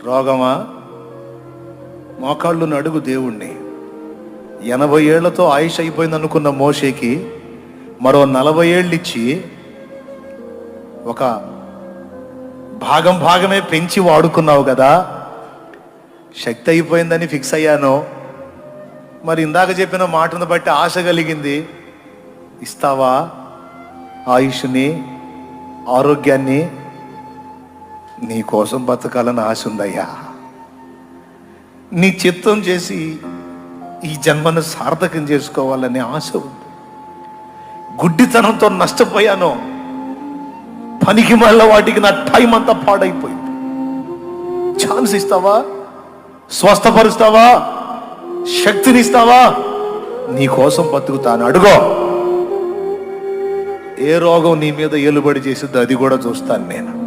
రోగమా? మోకాళ్ళుని అడుగు దేవుణ్ణి. 80 ఏళ్లతో ఆయుష్ అయిపోయింది అనుకున్న మోషేకి మరో 40 ఏళ్ళు ఇచ్చి ఒక భాగమే పెంచి వాడుకున్నావు కదా. శక్తి అయిపోయిందని ఫిక్స్ అయ్యాను. మరి ఇందాక చెప్పిన మాటను బట్టి ఆశ కలిగింది. ఇస్తావా ఆయుష్ని, ఆరోగ్యాన్ని? నీ కోసం బతకాలని ఆశ ఉందయ్యా. నీ చిత్తం చేసి ఈ జన్మను సార్థకం చేసుకోవాలనే ఆశ ఉంది. గుడ్డితనంతో నష్టపోయాను. పనికి మళ్ళీ వాటికి నా టైం అంతా పాడైపోయింది. ఛాన్స్ ఇస్తావా? స్వస్థపరుస్తావా? శక్తినిస్తావా? నీ కోసం బతుకుతాను. అడుగో. ఏ రోగం నీ మీద ఏలుబడి చేసిద్దో అది కూడా చూస్తాను నేను.